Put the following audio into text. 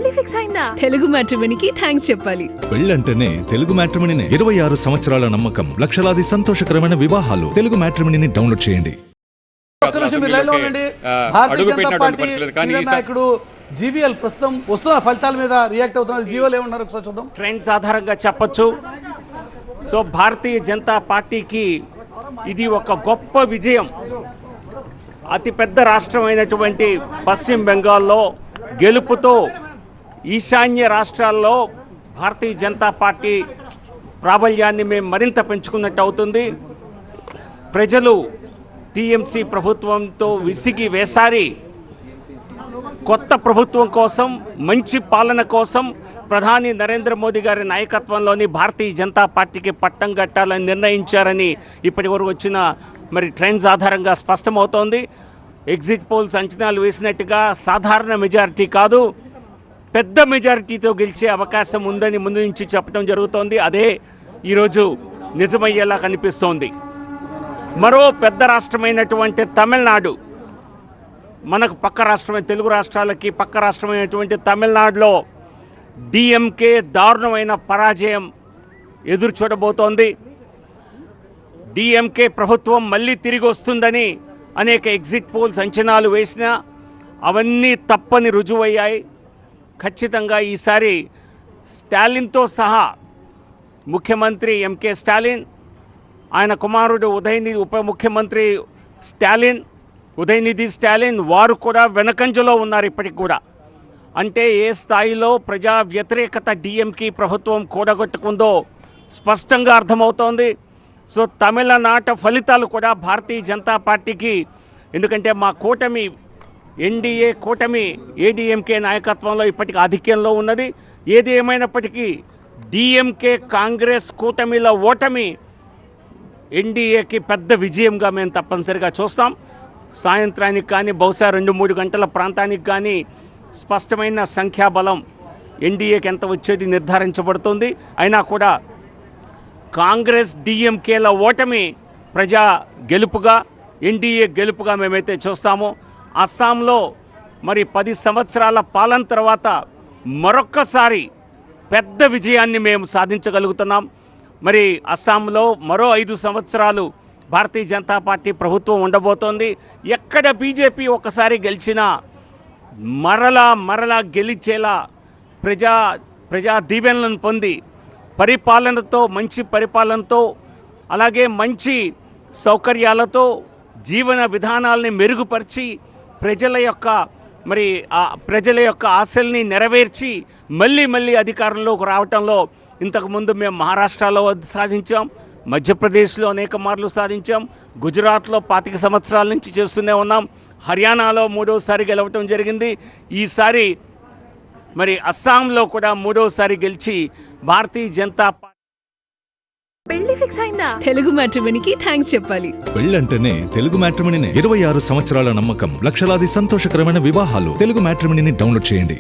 పెళ్లి ఫిక్స్ అయిందా? తెలుగు మ్యాట్రిమోనీకి థ్యాంక్స్ చెప్పాలి. పెళ్ళంటేనే తెలుగు మ్యాట్రిమోనీనే. 26 సంవత్సరాల నమ్మకం, లక్షలాది సంతోషకరమైన వివాహాలు. తెలుగు మ్యాట్రిమోనీని డౌన్లోడ్ చేయండి. భారతీయ జనతా పార్టీ సీనియర్ నాయకుడు జీవీఎల్ ప్రస్తుతం వస్తున్న ఫలితాల మీద రియాక్ట్ అవుతున్నారు. జీవీఎల్ ఏమన్నారు ఒకసారి చూద్దాం. ట్రెండ్స్ ఆధారంగా చెప్పొచ్చు. సో భారతీయ జనతా పార్టీకి ఇది ఒక గొప్ప విజయం. అతిపెద్ద రాష్ట్రం అయినటువంటి పశ్చిమ బెంగాల్లో గెలుపుతో ఈశాన్య రాష్ట్రాల్లో భారతీయ జనతా పార్టీ ప్రాబల్యాన్ని మేము మరింత పెంచుకున్నట్టు అవుతుంది. ప్రజలు టీఎంసీ ప్రభుత్వంతో విసిగి వేసారి కొత్త ప్రభుత్వం కోసం, మంచి పాలన కోసం ప్రధాని నరేంద్ర మోదీ గారి నాయకత్వంలోని భారతీయ జనతా పార్టీకి పట్టం కట్టాలని నిర్ణయించారని ఇప్పటి వరకు వచ్చిన ట్రెండ్స్ ఆధారంగా స్పష్టమవుతోంది. ఎగ్జిట్ పోల్స్ అంచనాలు వేసినట్టుగా సాధారణ మెజారిటీ కాదు, పెద్ద మెజారిటీతో గెలిచే అవకాశం ఉందని ముందు నుంచి చెప్పడం జరుగుతోంది. అదే ఈరోజు నిజమయ్యేలా కనిపిస్తోంది. మరో పెద్ద రాష్ట్రమైనటువంటి తమిళనాడు, మనకు పక్క రాష్ట్రమైన తెలుగు రాష్ట్రాలకి పక్క రాష్ట్రమైనటువంటి తమిళనాడులో డిఎంకే దారుణమైన పరాజయం ఎదురు చూడబోతోంది. డిఎంకే ప్రభుత్వం మళ్ళీ తిరిగి వస్తుందని అనేక ఎగ్జిట్ పోల్స్ అంచనాలు వేసినా అవన్నీ తప్పని రుజువయ్యాయి. ఖచ్చితంగా ఈసారి స్టాలిన్తో సహా ముఖ్యమంత్రి ఎంకే స్టాలిన్, ఆయన కుమారుడు ఉప ముఖ్యమంత్రి ఉదయనిధి స్టాలిన్ వారు కూడా వెనకంజలో ఉన్నారు ఇప్పటికి కూడా. అంటే ఏ స్థాయిలో ప్రజా వ్యతిరేకత డిఎంకే ప్రభుత్వం కూడగొట్టుకుందో స్పష్టంగా అర్థమవుతోంది. సో తమిళనాట ఫలితాలు కూడా భారతీయ జనతా పార్టీకి, ఎందుకంటే మా కూటమి ఎన్డీఏ కూటమి ఏడీఎంకే నాయకత్వంలో ఇప్పటికి ఆధిక్యంలో ఉన్నది. ఏది ఏమైనప్పటికీ డిఎంకే కాంగ్రెస్ కూటమిల ఓటమి ఎన్డీఏకి పెద్ద విజయంగా మేము తప్పనిసరిగా చూస్తాం. సాయంత్రానికి కానీ బహుశా 2-3 గంటల ప్రాంతానికి కానీ స్పష్టమైన సంఖ్యాబలం ఎన్డీఏకి ఎంత వచ్చేది నిర్ధారించబడుతుంది. అయినా కూడా కాంగ్రెస్ డిఎంకేల ఓటమి ప్రజా గెలుపుగా, ఎన్డీఏ గెలుపుగా మేమైతే చూస్తామో. అస్సాంలో 10 సంవత్సరాల పాలన తర్వాత మరొక్కసారి పెద్ద విజయాన్ని మేము సాధించగలుగుతున్నాం. అస్సాంలో మరో 5 సంవత్సరాలు భారతీయ జనతా పార్టీ ప్రభుత్వం ఉండబోతోంది. ఎక్కడ బీజేపీ ఒకసారి గెలిచినా మరలా గెలిచేలా ప్రజా దీవెనలను పొంది మంచి పరిపాలనతో అలాగే మంచి సౌకర్యాలతో జీవన విధానాలని మెరుగుపరిచి ప్రజల యొక్క ఆశల్ని నెరవేర్చి మళ్ళీ అధికారంలోకి రావటంలో ఇంతకుముందు మేము మహారాష్ట్రలో సాధించాం, మధ్యప్రదేశ్లో అనేక మార్లు సాధించాం, గుజరాత్లో 25 సంవత్సరాల నుంచి చేస్తూనే ఉన్నాం, హర్యానాలో 3వసారి గెలవటం జరిగింది. ఈసారి అస్సాంలో కూడా 3వసారి గెలిచి భారతీయ జనతా పార్టీ. పెళ్లి ఫిక్స్ అయిందా? తెలుగు మ్యాట్రిమోనీకి థ్యాంక్స్ చెప్పాలి. పెళ్ళంటేనే తెలుగు మ్యాట్రిమోనీనే. 26 సంవత్సరాల నమ్మకం, లక్షలాది సంతోషకరమైన వివాహాలు. తెలుగు మ్యాట్రిమోనీని డౌన్లోడ్ చేయండి.